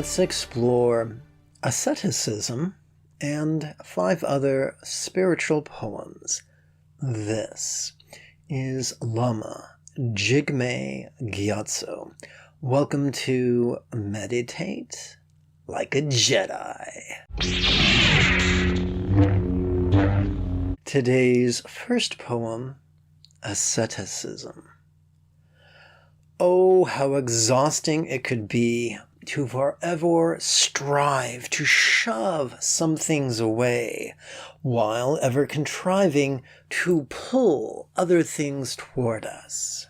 Let's explore Asceticism and 5 other spiritual poems. This is Lama Jigme Gyatso. Welcome to Meditate Like a Jedi. Today's first poem, Asceticism. Oh, how exhausting it could be to forever strive to shove some things away, while ever contriving to pull other things toward us.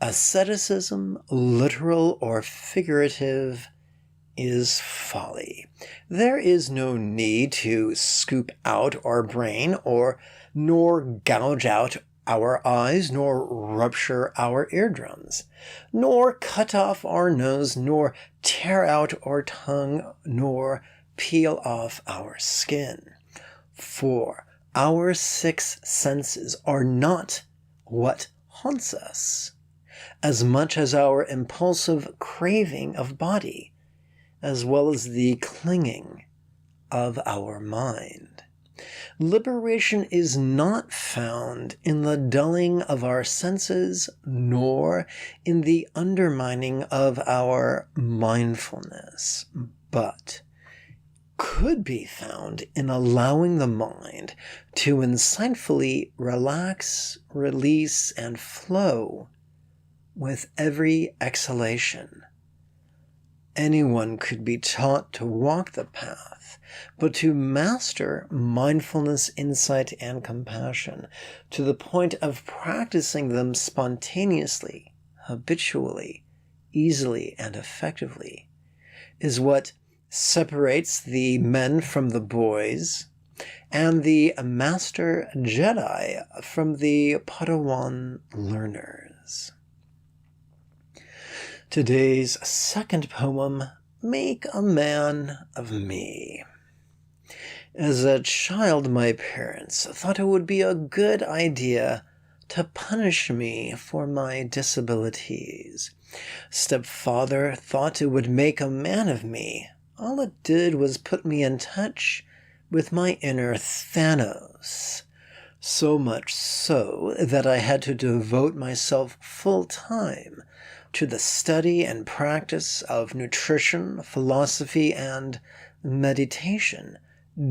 Asceticism, literal or figurative, is folly. There is no need to scoop out our brain, nor gouge out our eyes, nor rupture our eardrums, nor cut off our nose, nor tear out our tongue, nor peel off our skin. For our 6 senses are not what haunts us, as much as our impulsive craving of body, as well as the clinging of our mind. Liberation is not found in the dulling of our senses, nor in the undermining of our mindfulness, but could be found in allowing the mind to insightfully relax, release, and flow with every exhalation. Anyone could be taught to walk the path, but to master mindfulness, insight, and compassion to the point of practicing them spontaneously, habitually, easily, and effectively is what separates the men from the boys and the master Jedi from the Padawan learners. Today's second poem, Make a Man of Me. As a child, my parents thought it would be a good idea to punish me for my disabilities. Stepfather thought it would make a man of me. All it did was put me in touch with my inner Thanos. So much so that I had to devote myself full-time to the study and practice of nutrition, philosophy, and meditation,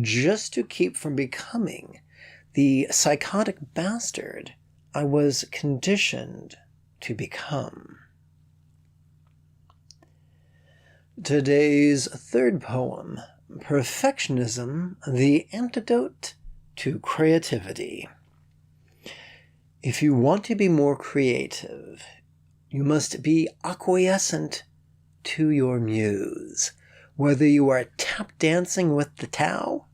just to keep from becoming the psychotic bastard I was conditioned to become. Today's third poem, Perfectionism, the Antidote to Creativity. If you want to be more creative, you must be acquiescent to your muse, whether you are tap dancing with the Tao,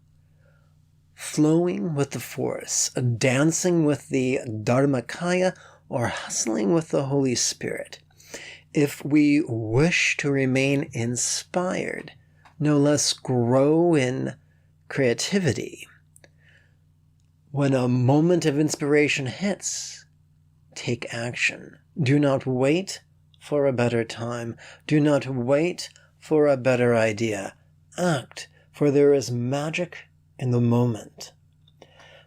flowing with the Force, dancing with the Dharmakaya, or hustling with the Holy Spirit. If we wish to remain inspired, no less grow in creativity, when a moment of inspiration hits, take action. Do not wait for a better time. Do not wait for a better idea. Act, for there is magic in the moment.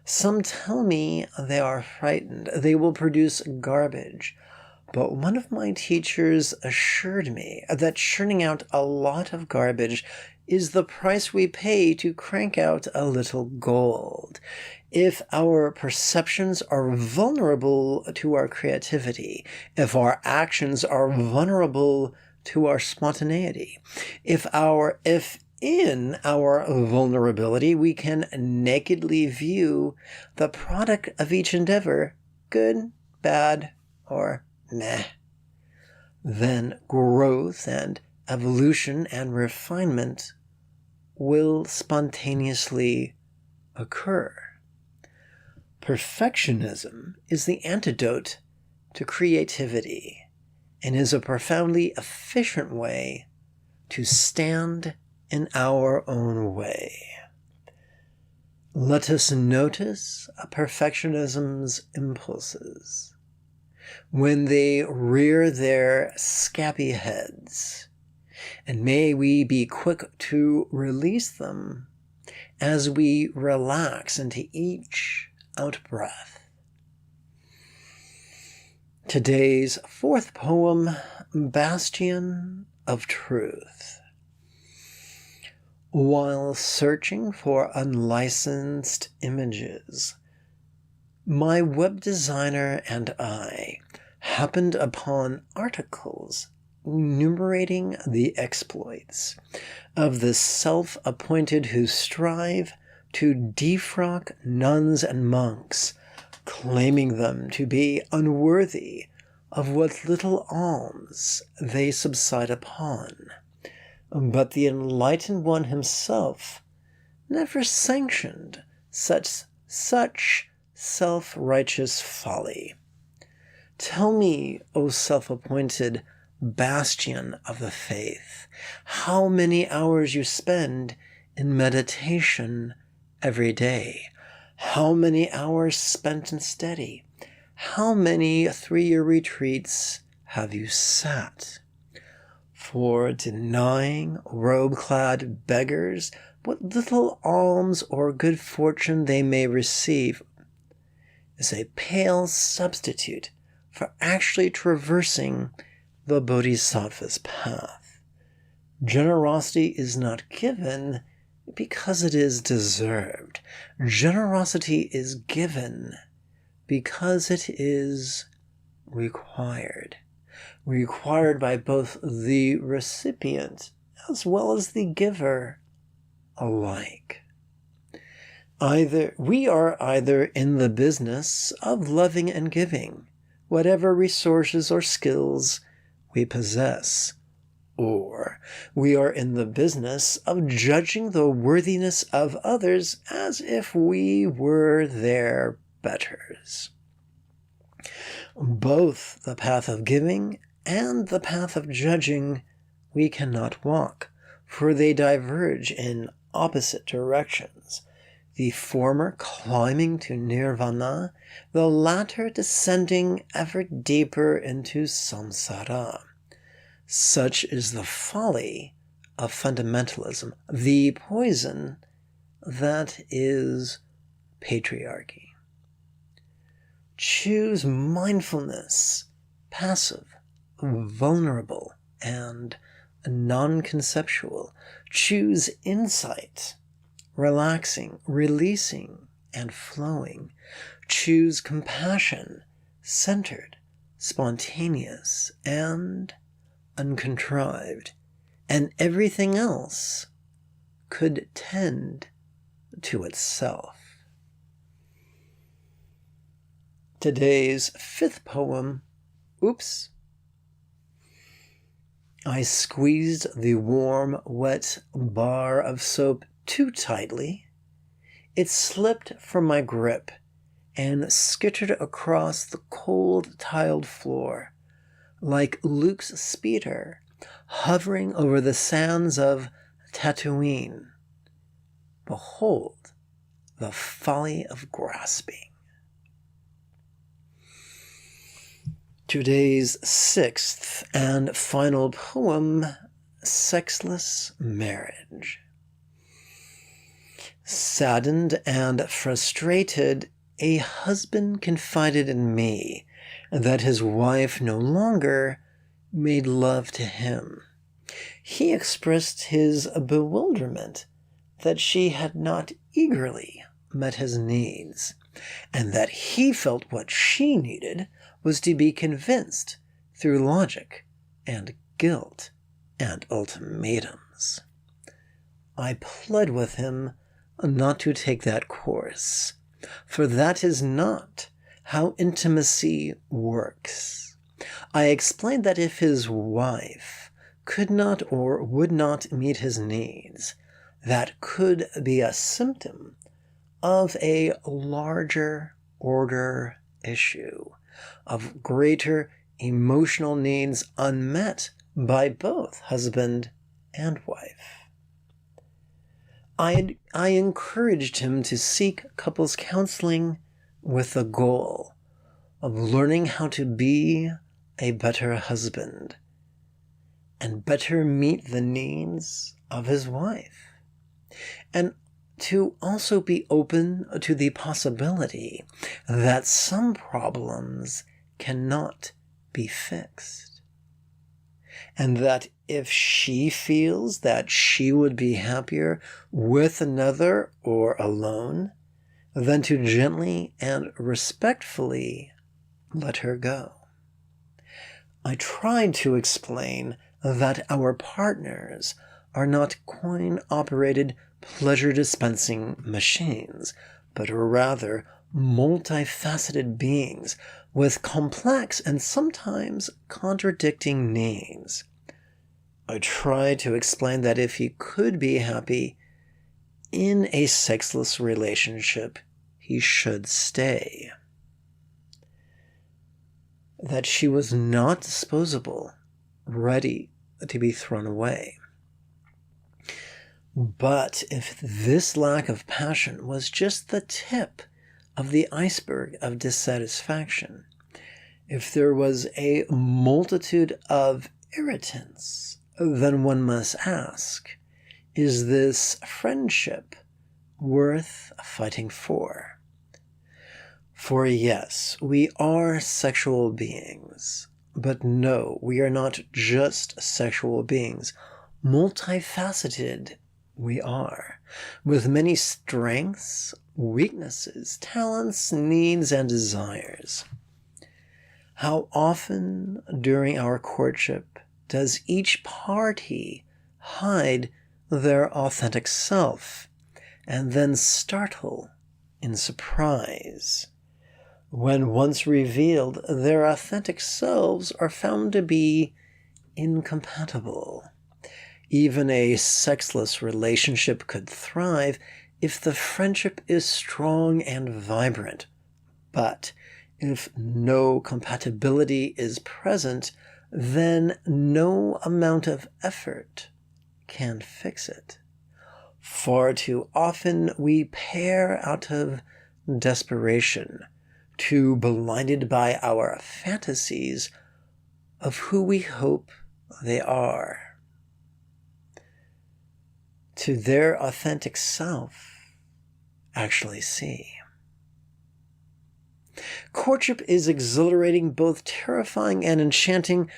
Some tell me they are frightened. They will produce garbage. But one of my teachers assured me that churning out a lot of garbage is the price we pay to crank out a little gold. If our perceptions are vulnerable to our creativity, if our actions are vulnerable to our spontaneity, if in our vulnerability we can nakedly view the product of each endeavor, good, bad, or meh, then growth and evolution and refinement will spontaneously occur. Perfectionism is the antidote to creativity and is a profoundly efficient way to stand in our own way. Let us notice perfectionism's impulses. When they rear their scabby heads, and may we be quick to release them as we relax into each out-breath. Today's fourth poem, Bastion of Truth. While searching for unlicensed images, my web designer and I happened upon articles enumerating the exploits of the self-appointed who strive to defrock nuns and monks, claiming them to be unworthy of what little alms they subside upon. But the enlightened one himself never sanctioned such self-righteous folly. Tell me, O self-appointed bastion of the faith, how many hours you spend in meditation every day? How many hours spent in study? How many 3-year retreats have you sat? For denying robe-clad beggars what little alms or good fortune they may receive is a pale substitute for actually traversing the Bodhisattva's path. Generosity is not given because it is deserved. Generosity is given because it is required. Required by both the recipient as well as the giver alike. We are either in the business of loving and giving whatever resources or skills we possess, or we are in the business of judging the worthiness of others as if we were their betters. Both the path of giving and the path of judging we cannot walk, for they diverge in opposite directions, the former climbing to nirvana, the latter descending ever deeper into samsara. Such is the folly of fundamentalism, the poison that is patriarchy. Choose mindfulness, passive, vulnerable, and non-conceptual. Choose insight, relaxing, releasing, and flowing. Choose compassion, centered, spontaneous, and uncontrived. And everything else could tend to itself. Today's fifth poem, Oops. I squeezed the warm, wet bar of soap too tightly. It slipped from my grip and skittered across the cold tiled floor, like Luke's speeder hovering over the sands of Tatooine. Behold the folly of grasping. Today's sixth and final poem, Sexless Marriage. Saddened and frustrated, a husband confided in me that his wife no longer made love to him. He expressed his bewilderment that she had not eagerly met his needs, and that he felt what she needed was to be convinced through logic and guilt and ultimatums. I pled with him not to take that course, for that is not how intimacy works. I explained that if his wife could not or would not meet his needs, that could be a symptom of a larger order issue, of greater emotional needs unmet by both husband and wife. I encouraged him to seek couples counseling with the goal of learning how to be a better husband. and better meet the needs of his wife. And to also be open to the possibility that some problems cannot be fixed. And that if she feels that she would be happier with another or alone, then to gently and respectfully let her go. I tried to explain that our partners are not coin-operated pleasure-dispensing machines, but rather multifaceted beings with complex and sometimes contradicting needs. I tried to explain that if he could be happy in a sexless relationship, he should stay. That she was not disposable, ready to be thrown away. But if this lack of passion was just the tip of the iceberg of dissatisfaction, if there was a multitude of irritants, then one must ask, is this friendship worth fighting for? For yes, we are sexual beings, but no, we are not just sexual beings. Multifaceted we are, with many strengths, weaknesses, talents, needs, and desires. How often during our courtship does each party hide their authentic self and then startle in surprise when once revealed their authentic selves are found to be incompatible? Even a sexless relationship could thrive if the friendship is strong and vibrant. But if no compatibility is present, then no amount of effort can fix it. Far too often we pair out of desperation, too blinded by our fantasies of who we hope they are, to their authentic self actually see. Courtship is exhilarating, both terrifying and enchanting.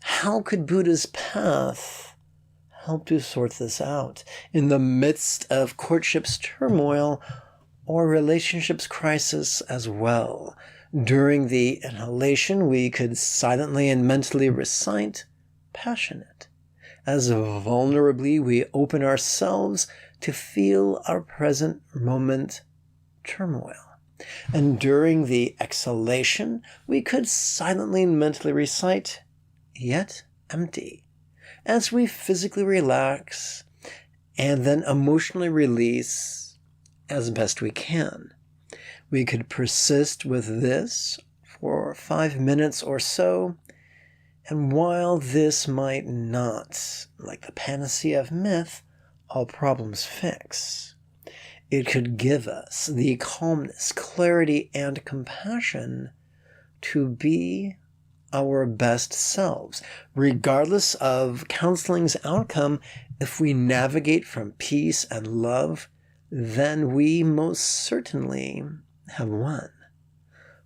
How could Buddha's path help to sort this out? In the midst of courtship's turmoil or relationship's crisis as well, during the inhalation we could silently and mentally recite passionate, as vulnerably we open ourselves to feel our present moment turmoil. And during the exhalation, we could silently and mentally recite, yet empty, as we physically relax and then emotionally release as best we can. We could persist with this for 5 minutes or so, and while this might not, like the panacea of myth, all problems fix, it could give us the calmness, clarity, and compassion to be our best selves, regardless of counseling's outcome. If we navigate from peace and love, then we most certainly have won.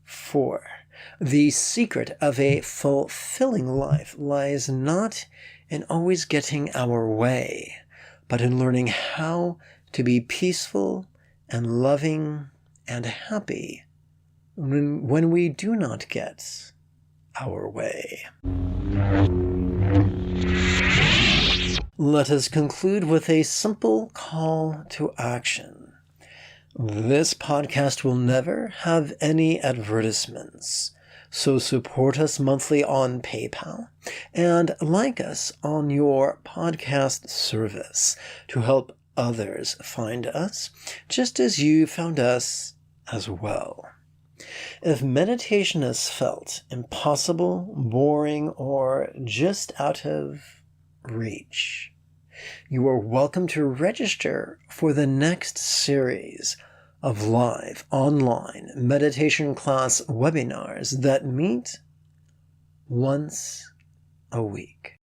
For the secret of a fulfilling life lies not in always getting our way, but in learning how to be peaceful and loving and happy when we do not get our way. Let us conclude with a simple call to action. This podcast will never have any advertisements, so support us monthly on PayPal and like us on your podcast service to help others find us, just as you found us as well. If meditation is felt impossible, boring, or just out of reach, you are welcome to register for the next series of live online meditation class webinars that meet once a week.